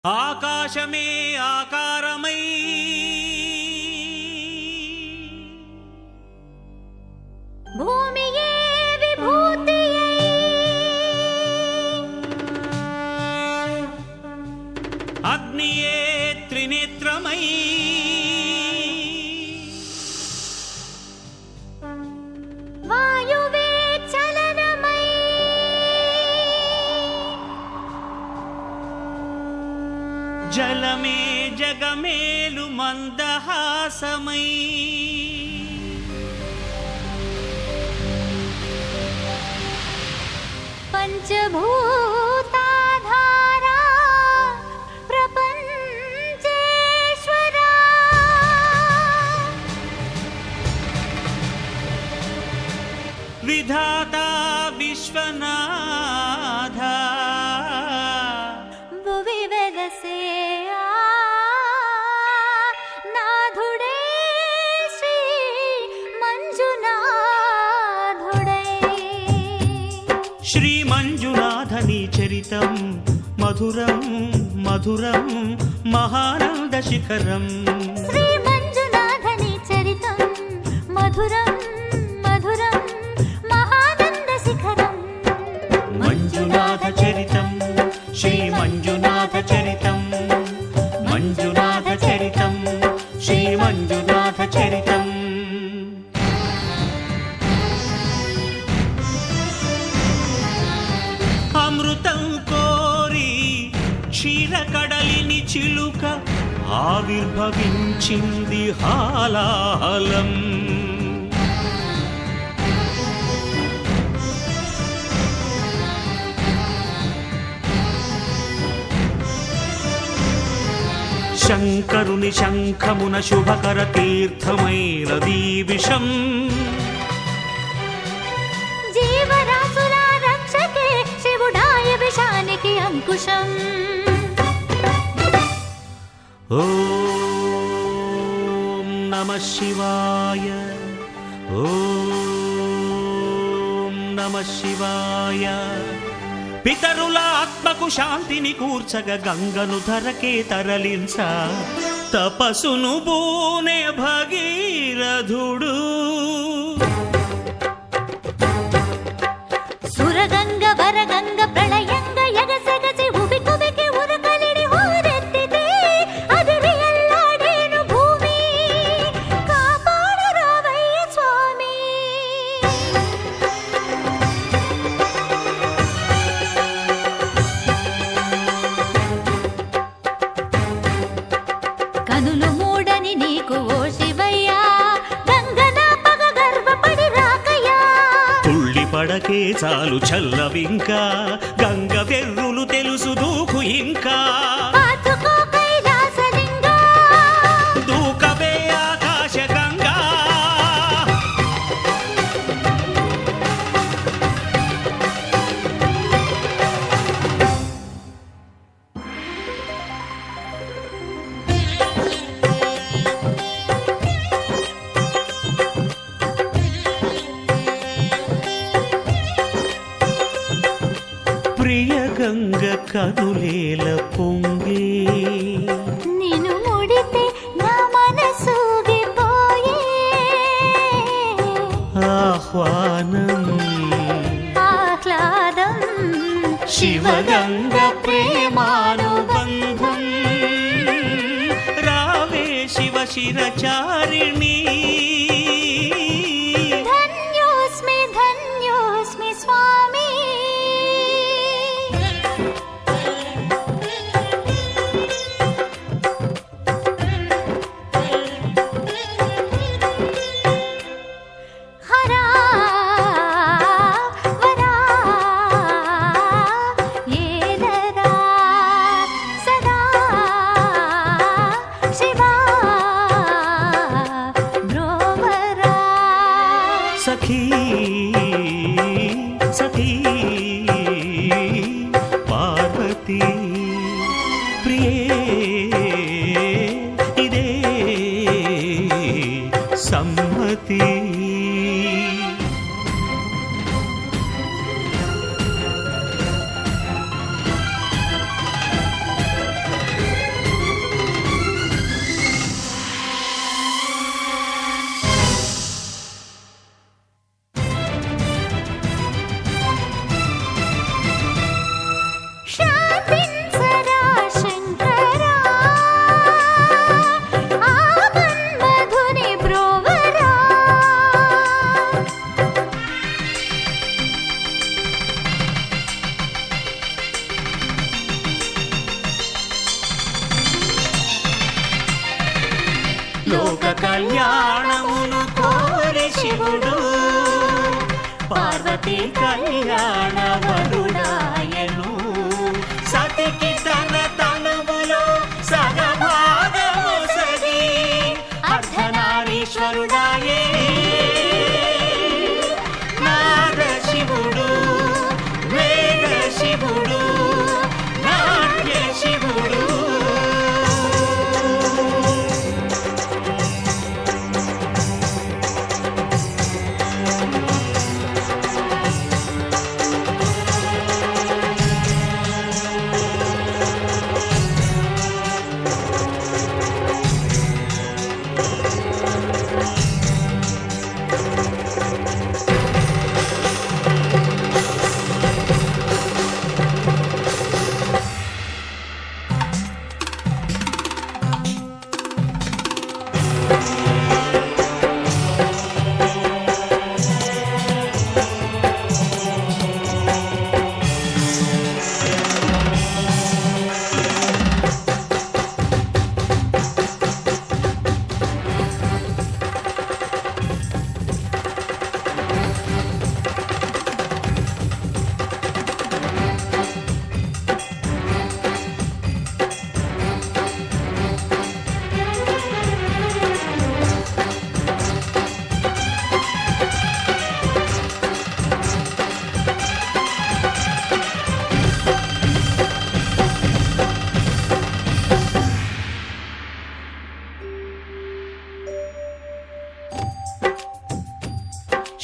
ఆకాశమే ఆకారమై భూమియే విభూతియై అగ్నియే త్రినేత్రమై వాయువే చలనమై జలమే జగమేలు మందహాసమై పంచభూతాధారా ప్రపంచేశ్వరా విధాతా విశ్వనాథ భువి వెలసే నాథుడే శ్రీ మంజునాథుడై శ్రీ మంజునాథని చరితం మధురం మధురం మహానంద శిఖరం శ్రీ మంజునాథని చరితం మధురం మధురం మహానంద శిఖరం మంజునాథ చరితం శ్రీ మంజునాథ చరితం మంజునాథ చరితం శ్రీ మంజునాథ చరితం అమృతం కోరి క్షీరకడలిని చిలుక ఆవిర్భవించింది హాలాహలం శంకరుని శంఖమున శుభకర తీర్థమైనదీ విషం జీవరాశుల రక్షకే శివుడాయ విషానికి అంకుశం ఓం నమః శివాయ ఓం నమః శివాయ పితరుల ఆత్మకు శాంతిని కూర్చగ గంగను ధరకే తరలించ తపసును బూనే భగీరథుడు సురగంగ వరగంగ ప్రళయంగ ఎగసెగసి ఉబి కుబికి ఉరకలిడి ఊరెత్తితే అదిరి అల్లాడేను భూమి కాపాడు రావయ్య స్వామి కనులు మూడని నీకు ఓ శివయ్యా గంగన పగ గర్వపడి రాకయ్యా తుళ్ళి పడకే చాలు చల్లవింకా గంగ వెర్రులు తెలుసు దూకు ఇంకా పాతుకో కైలాసలింగా దూకవే ఆకాశ గంగా ప్రియ గంగ కనులేల పొంగే నిన్ను ముడితే నా మనసూగిపోయే ఆహ్వానం ఆహ్లాదం శివగంగ ప్రేమానుబంధం రావే శివ శిరచారిణి ధన్యోస్మి ధన్యోస్మి స్వామి హరా వరా ఏలరా సదా శివా బ్రోవరా సఖీ సఖీ పార్వతీ ప్రియే ఇదే సమ్మతి లోక కళ్యాణమును కోరి శివుడు పార్వతీ కళ్యాణ వరుడాయను. సతికి తన తనువులో సగభాగము సగి అర్ధనారీశ్వరుడాయే. నాద శివుడు, వేద శివుడు, నాట్య శివుడు.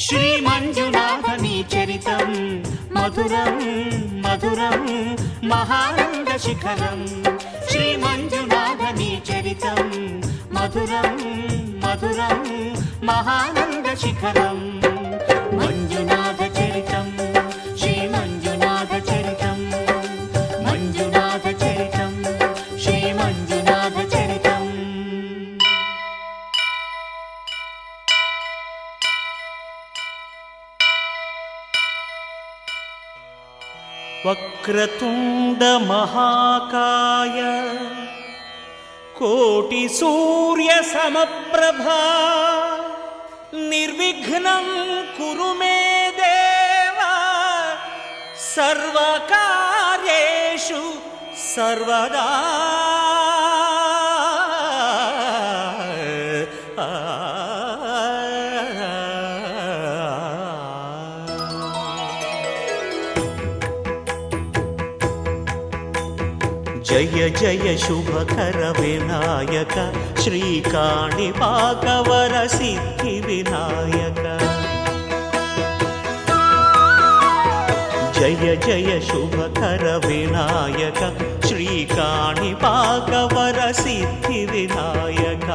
శ్రీ మంజునాథని చరితం మధురం మధురం మహానంద శిఖరం. శ్రీ మంజునాథని చరితం మధురం మధురం మహానంద శిఖరం. మంజునాథ చరితం, శ్రీ మంజునాథ చరితం, మంజునాథ చరితం, శ్రీ మంజునాథ చరితం. వక్రతుండ మహాకాయ కోటి సూర్య సమప్రభా నిర్విఘ్నం కురు మే దేవ సర్వకార్యేషు సర్వదా. జయ జయ శుభకర వినాయక శ్రీకాణిపాకవర సిద్ధి వినాయక. జయ జయ శుభకర వినాయక శ్రీకాణిపాకవర సిద్ధి వినాయక.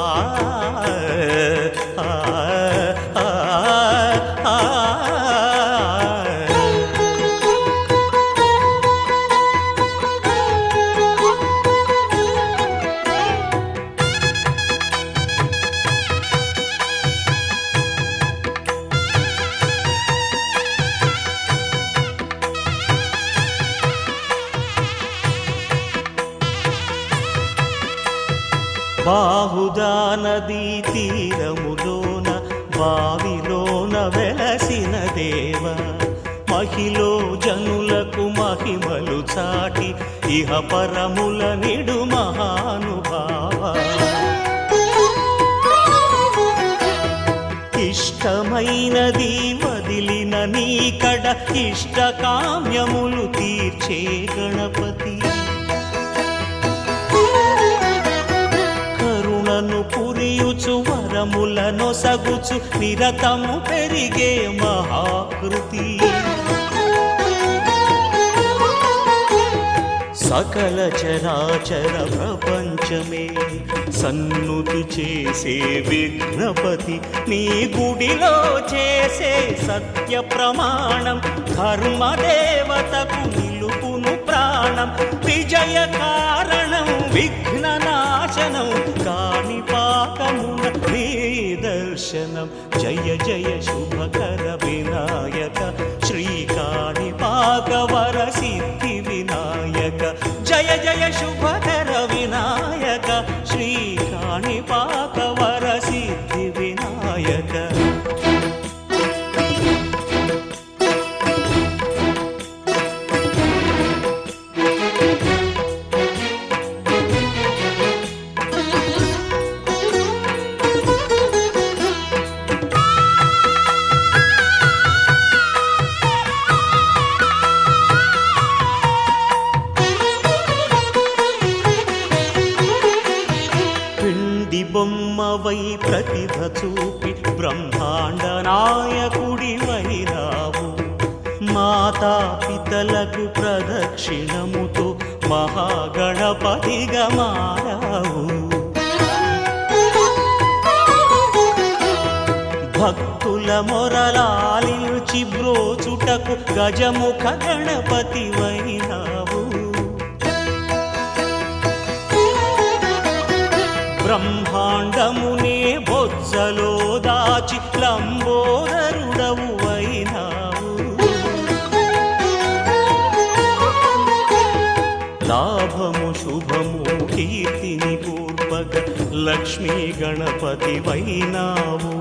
ఆ ఆ ఆ ఆ బాహుదా నదీ తీరములోన బావిలోన వెలసిన దేవ మహిలో జనులకు మహిమలు చాటి ఇహ పరముల నిడు మహానుభావ. ఇష్టమైనది వదిలిన నీకడ ఇష్ట కామ్యములు తీర్చే గణపతి. పురియుచు వరములను సగుచు నిరతము పెరిగే మహాకృతి. సకల చరాచర ప్రపంచమే సన్నుతి చేసే విఘ్నపతి. నీ గుడిలో చేసే సత్య ప్రమాణం ధర్మదేవతకు నిలుపును ప్రాణం. విజయ కారణం విఘ్న నాశనం కాణిపాకమున నీ దర్శనం. జయ జయ శుభకర వినాయక శ్రీకాణిపాకవర సిద్ధి వినాయక. జయ జయ శుభకర వినాయక శ్రీకాణి బ్రహ్మవై ప్రతిభ చూపి బ్రహ్మాండ నాయకుడివైనావు. మాతా పితలకు ప్రదక్షిణముతో మహాగణపతిగా మారావు. భక్తుల మొరలాలించి బ్రోచుటకు గజముఖ గణపతివైనావు. బ్రహ్మాండమునే బొజ్జలో దాచి లంబోదరుడవు అయినావు. లాభము శుభము కీర్తిని పూర్వక లక్ష్మీ గణపతివైనావు.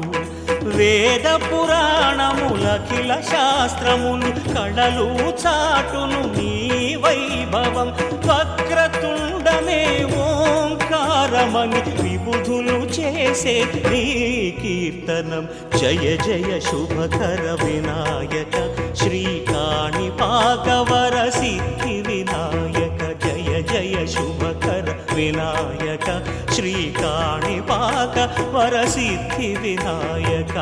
వేద పురాణములఖిల శాస్త్రములు కళలు చాటును నీ వైభవం. వక్రతుండమే ఓంకారమని విబుధులు చేసే నీ కీర్తనం. జయ జయ శుభకర వినాయక శ్రీకాణిపాకవర సిద్ధి వినాయక. జయ జయ శుభకర వినాయక శ్రీకాణిపాక వరసిద్ధి వినాయక.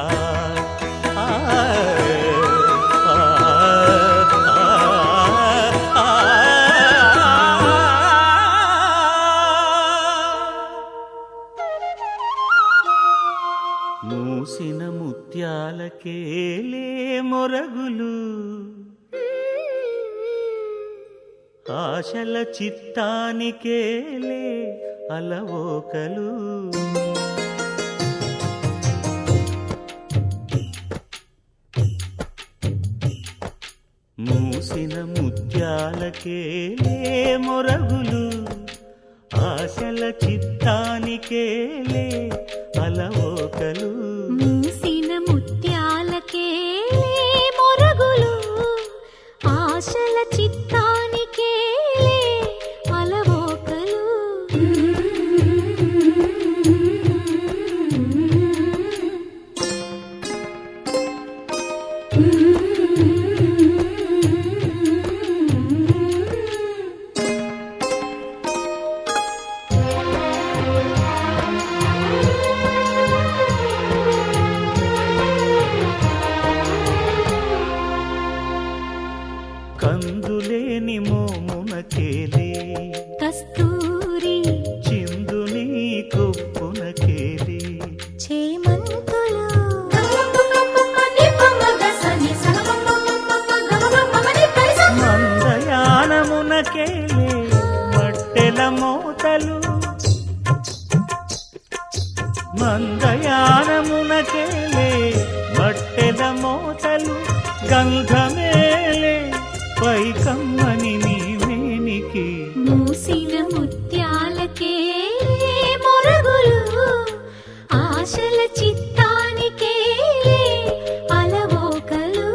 మూసిన ముత్యాలకేలే మొరగులు, ఆశల చిత్తానికేలే అలవోకలు. మూసిన ముత్యాలకేలే మొరగులు, ఆశల చిత్తానికేలే అలవోకలు. మూసిన ముత్యాలకేలే మొరగులు, ఆశల చిత్తానికేలే అలవోకలు. కందులేని మోమునకేలే కస్తూరి, చిందుని కొప్పునకేలే చేమంతులు, మందయానమునకేలే మట్టెల మోతలు. మందయానమునకేలే మట్టెల మోతలు. గంధమేలే పైకమ్మని నీవేనికి. మూసిన ముత్యాలకేలే మొరగులు, ఆశల చిత్తానికేలే అలవోకలు.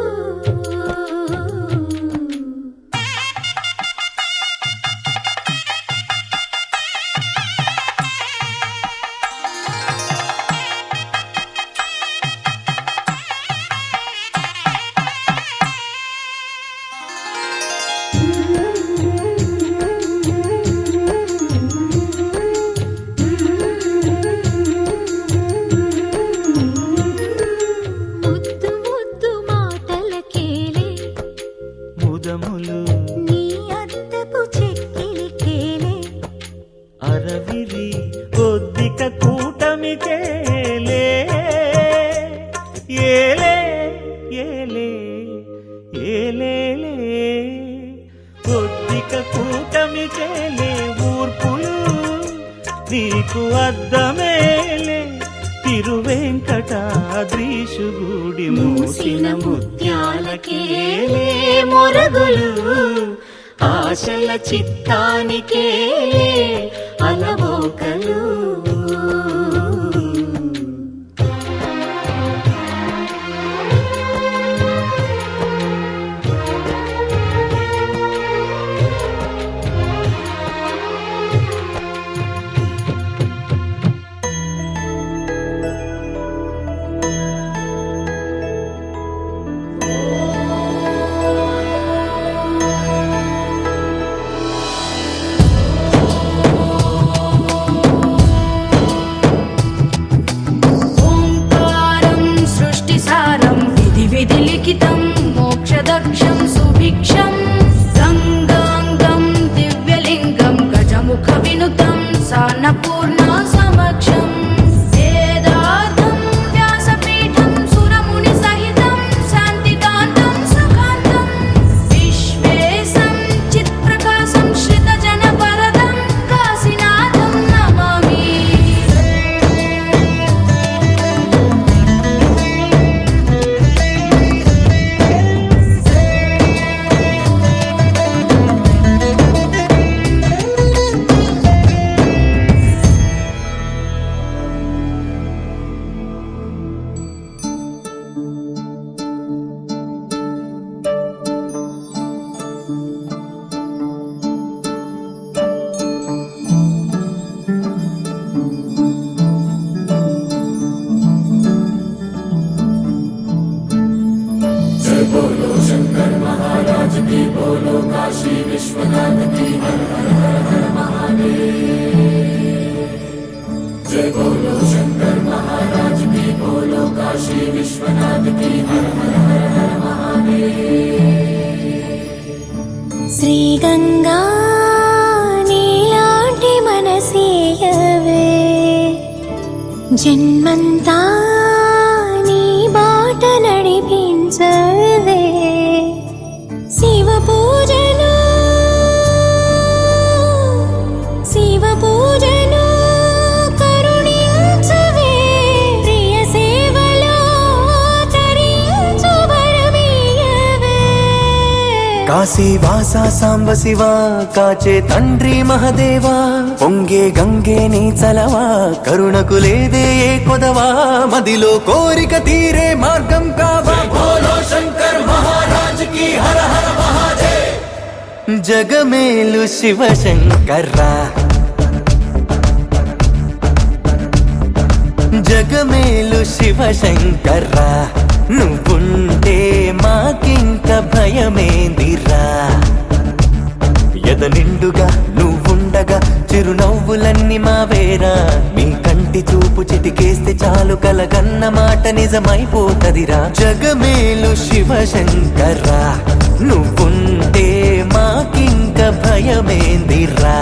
ముద్దు ముద్దు మాటలకేలే ముదములు నీ అద్దపు చెక్కిలికేలే. అరవిరి కొద్దిక కూటమికేలే ఏలే ఏలే ఏలేలే. కొద్దిక కూటమికేలే ఊర్పులు నీకు అద్దమేలే. తిరువెంకటాద్రీశుగుడి మూసిన ముత్యాలకేలే మొరగులు, ఆశల చిత్తానికేలే అలవోకలు. జన్మంతా నీ బాట నడిపించవే శివ పూజలు కరుణించవే ప్రియ సేవలో తరించు వరమీయవే కాశీ వాస సాంబ శివ కాచే తండ్రి మహదేవా పొంగే గంగే నీ చలవా కరుణకు లేదే ఏ కొదవా మదిలో కోరిక తీరే మార్గం కావా బోలో శంకర్ మహారాజ్ కి హర హర మహాదేవ్ జగమేలు శివ శంకర్రా జగమేలు శివ శంకర్రా నువ్వుంటే మాకింక భయమేందిరా ఎద నిండుగా నువ్వుండగా చిరునవ్వులన్నీ మావేరా మీ కంటి చూపు చిటికేస్తే చాలు కలగన్న మాట నిజమైపోతదిరా జగమేలు శివ శంకర్రా నువ్వుంటే మాకింక భయమేందిరా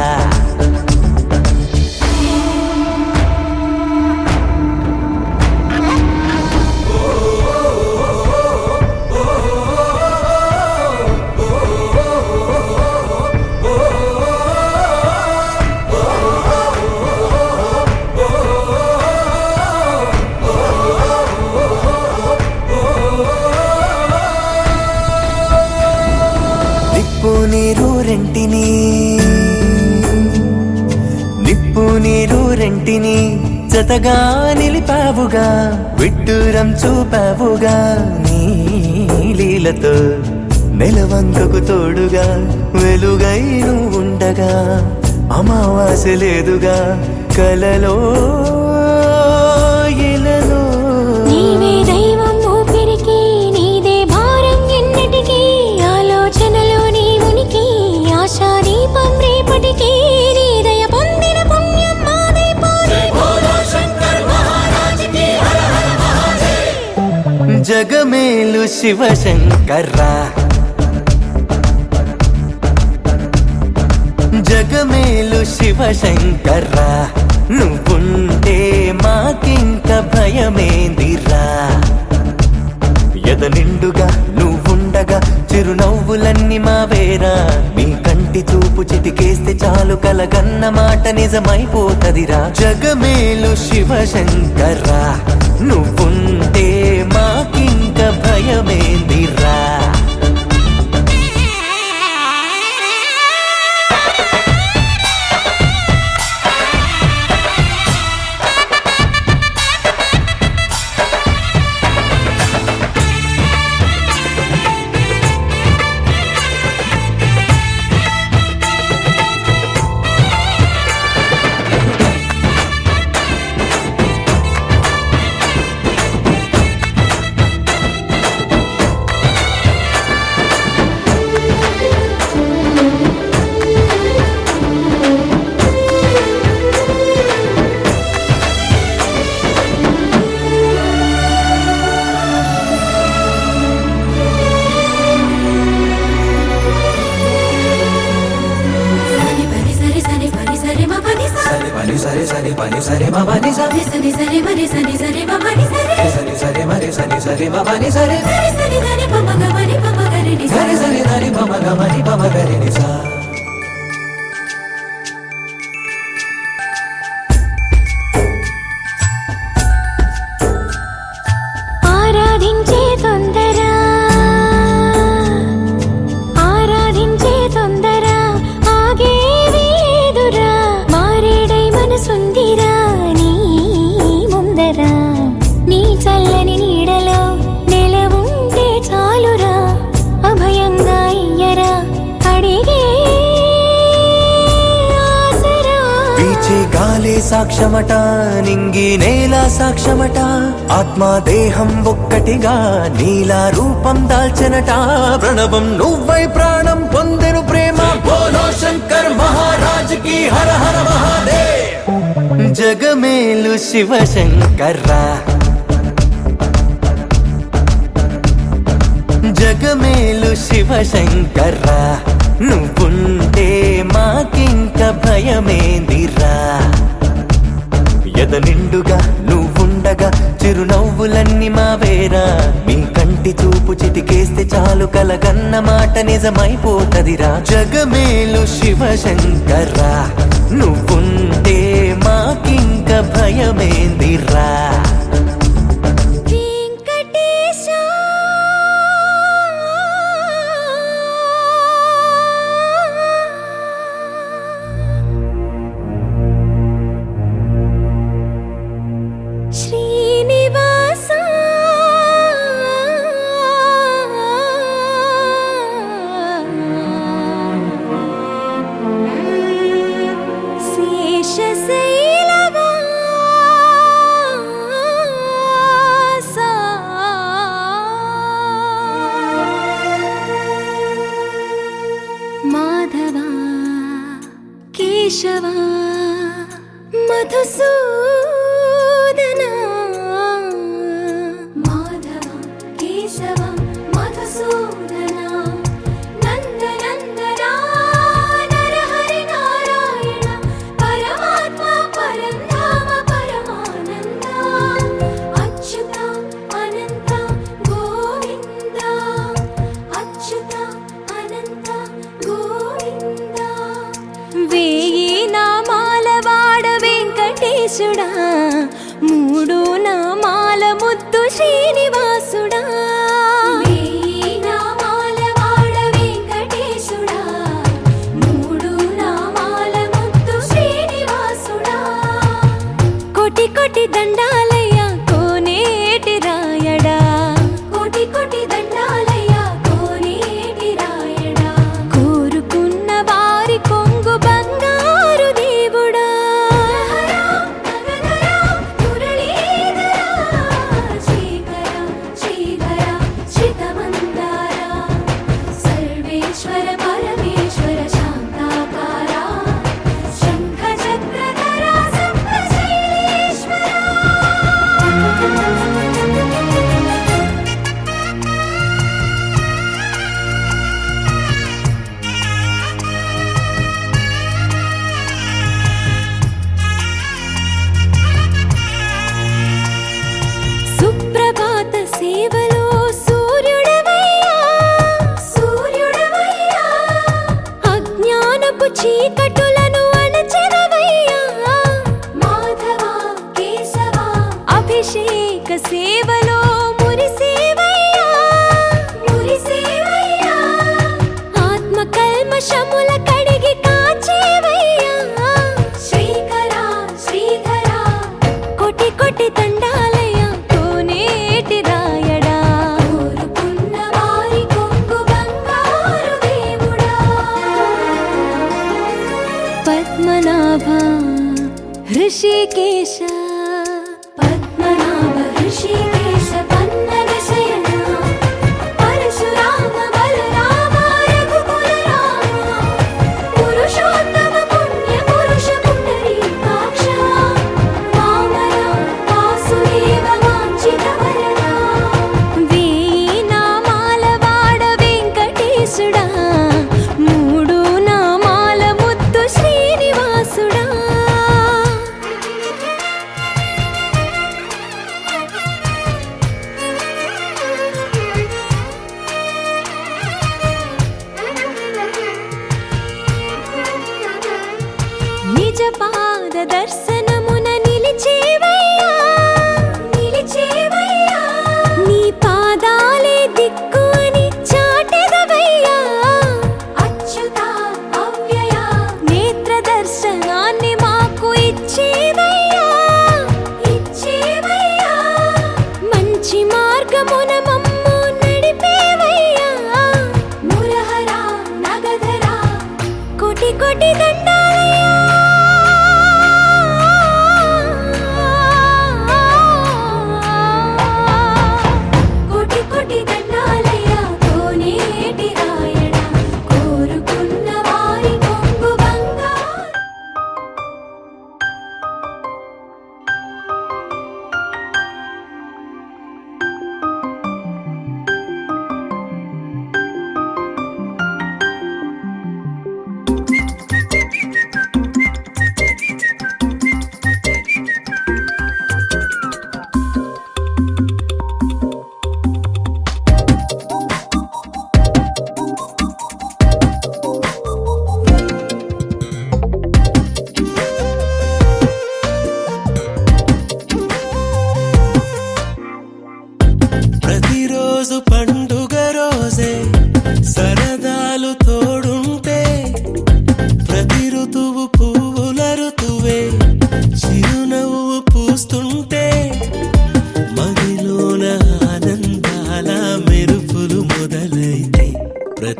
నిప్పు నీరు రెంటిని జతగా నిలిపావుగా విడ్డూరం చూపావుగా నీ లీలతో నెలవంకకు తోడుగా వెలుగై ఉండగా అమావాస్య లేదుగా కలలో ఇలలో నీవే దైవం ఊపిరికి నీదే భారం ఎన్నటికీ ఆలోచనలో నీ ఉనికి ఆశాదీపం రేపటికి నీ దయ పొందిన పుణ్యం మాదైపోయి బోలో శంకర్ మహారాజ్ కి హర హర మహాదేవ్ జగమేలు శివ శంకర్రా జగమేలు శివ శంకర్రా నువ్వుంటే మాకింక భయమేందిరా ఎద నిండుగా నువ్వుండగా చిరునవ్వులన్నీ మావేరా మీ కంటి చూపు చిటికేస్తే చాలు కలగన్న మాట నిజమైపోతదిరా జగమేలు శివ శంకర్రా నువ్వుంటే మాకింక భయమేందిరా సరే మా బని సరే సరే సరే మరి సరే సరే మా బని సరే సరే సరే మరి సరే సరే మా బని సరే సరే సరే దని పమ గమని పమ గరి ని సరే సరే దని పమ గమని పమ గరి ని సా ఆరాధించే తొందర ఆరాధించే తొందర ఆగేది లేదురా మారేడై మనసుందిరా నీ ముందర నీ చల్లని నీడలో నెలవుంటే చాలురా అభయంగా ఇయ్యరా అడిగే ఆసరా వీచే గాలే సాక్ష్యమట నింగి నేల సాక్ష్యమట ఆత్మ దేహం ఒక్కటిగా నీలా రూపం దాల్చనట ప్రణవం నువ్వై ప్రాణం పొందెను ప్రేమ బోలో శంకర్ మహారాజ్ కి హర హర మహాదేవ్ జగమేలు శివ శంకర్రా జగమేలు శివ శంకర్రా నువ్వుంటే మాకింక భయమేందిరా ఎద నిండుగా నువ్వు వాళ్ళు కలగన్న మాట నిజమైపోతదిరా. జగమేలు శివశంకర్రా, నువ్వుంటే మాకింక భయమేందిరా. మాధవా కేశవా మధుసూదనా, మాధవా కేశవా మధుసూదనా, నందనందనా నరహరి నారాయణ పరమాత్మ పరంధామ పరమానంద, అచ్యుత అనంత గోవింద, అచ్యుత అనంత గోవింద. వేయి నామాల వాడ వెంకటేశుడా, మూడు నామాల ముద్దు శ్రీనివాసుడా. వేయి నామాల వాడ వెంకటేశుడా, మూడు నామాల ముద్దు శ్రీనివాసుడా. కోటి కోటి దండాలయ్యా కోనేటి రాయడా, కోటి కోటి దండాలయ్యా కోనేటి రాయడా. కోరుకున్న వారి కొంగు బంగారు దేవుడా. సర్వేశ్వర పరమేశ్వర శాంతాకార, శంఖ చక్రధర సప్తశైలేశ్వర. సుప్రభాత సేవలో సూర్యుడవయ్యా, సూర్యుడవయ్యా. అజ్ఞానపు చీకటులను అణచెదవయ్యా, మాధవా కేశవా. అభిషేక సేవలో మురిసేవయ్యా, మురిసేవయ్యా. ఆత్మ కల్మషముల కడిగి కాచేవయ్యా, శ్రీకర శ్రీధర. కోటి కోటి దండాలయ్యా కోనేటి రాయడా. కోరుకున్న వారి కొంగు బంగారు దేవుడా. పద్మనాభ హృషికేశ, పద్మనాభ హృషికేశ పన్నగ శయన, పరశురామ బలరామ రఘుకుల రామ, పురుషోత్తమ పుణ్య పురుష పుండరీకాక్ష, వామన వాసుదేవ వాంఛిత వరద. వేయి నామాల వాడ వెంకటేశుడా, మూడు నామాల ముద్దు శ్రీనివాసుడా. నిజ పాద దర్శనమున నిలిచేవయ్యా, నిలిచేవయ్యా. నీ పాదాలే దిక్కు అని చాటెదవయ్యా, అచ్యుత అవ్యయ. నేత్ర దర్శనాన్ని మాకు ఇచ్చేవయ్యా, ఇచ్చేవయ్యా. మంచి మార్గమున మమ్ము నడిపేవయ్యా, మురహర నగధర. కోటి కోటి దండాలయ్యా. కోటి కోటి దండాలయ్యా కోనేటి రాయడా. కోరుకున్న వారి కొంగు బంగారు.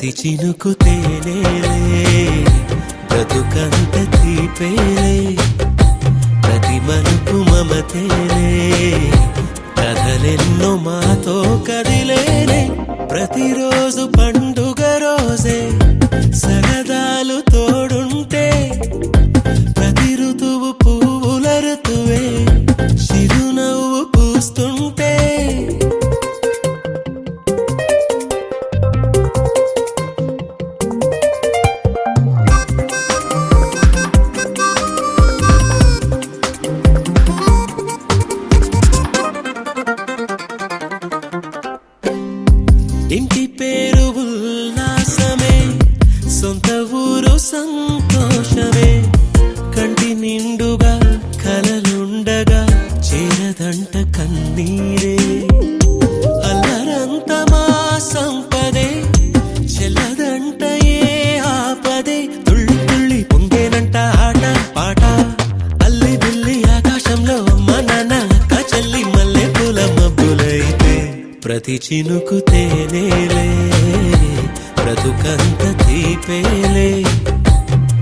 ప్రతి చినుకు తేనేలే బ్రతుకంత తీపేలే ప్రతి మలుపు మమతేలే కథలెన్నో మాతో కదిలేనే ప్రతిరోజు పండుగ రోజే సరదాలు తోడుంటే ప్రతి ఋతువు పువ్వుల ఋతువే చిరునవ్వు పూస్తుంటే ఇంటి పేరు ఉల్లాసమే సొంత ఊరు సంతోషమే కంటి నిండుగా కలలుండగా చేరదంట కన్నీరే అల్లరంత మా సంపదే చెల్లదంట ఏ ఆపదే తుళ్ళి తుళ్ళి పొంగేనంట ఆట పాట అల్లి బిల్లి ఆకాశంలో అమ్మ నాన్న అక్క చెల్లి మల్లె పూల మబ్బులైతే ప్రతి చినుకు తేనేలే బ్రతుకంత తీపేలే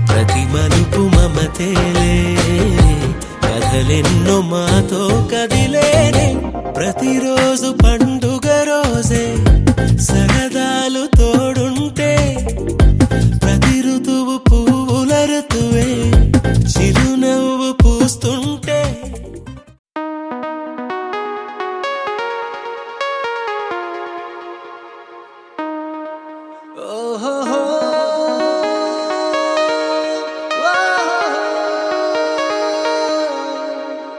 ప్రతి మలుపు మమతేలే కథలెన్నో మాతో కదిలేనే ప్రతిరోజు పండుగ రోజే సరదాలు తోడుంటే ప్రతి ఋతువు పువ్వుల ఋతువే చిరునవ్వు పూస్తుంటే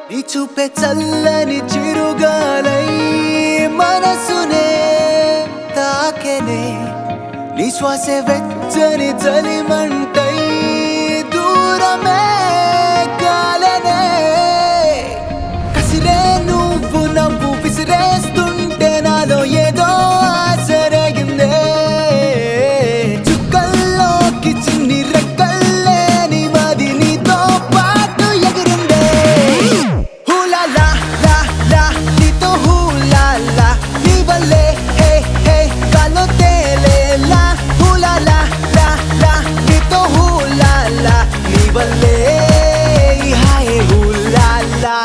నీ చూపే చల్లని చిరుగాలై మనసునే తాకెనే నీ శ్వాసే వెచ్చని చలిమంటై దూరమే కాలనే కసిరే నువ్వు నవ్వు విసిరేస్తుంటే నాలో ఏదో ఆశరగిందే చుక్కల్లోకి చిన్ని రెక్కల్లే నీ మది నీతో పాటు ఎగిరిందే హూలా లా లా లా నీతో హూలా లా నీ వల్లే హే హే గాల్లో తేలేలా హూలా లా లా లా నీతో హూలా లా నీ వల్లే హాయ్ హూలా లా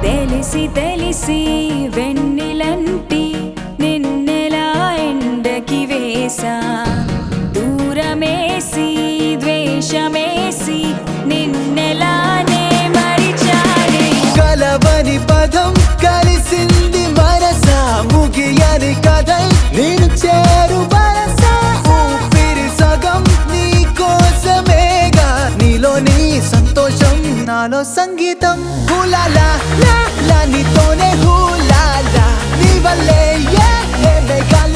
తెలిసి తెలిసి వెన్నెలంటి నిన్నెలా ఎండకి వేసా దూరమేసి ద్వేషమేసి నిన్నెలానే మరిచాలి కలవని పదం కలిసింది మనసా ముగియని కథై నేను చేరు వరసా ఊపిరి సగం నీ కోసమేగా నీలో నీ సంతోషం నాలో సంగీతం హూలాలా లా లా నీతోనే హూలాలా నీ వల్లే ఏ మేఘాల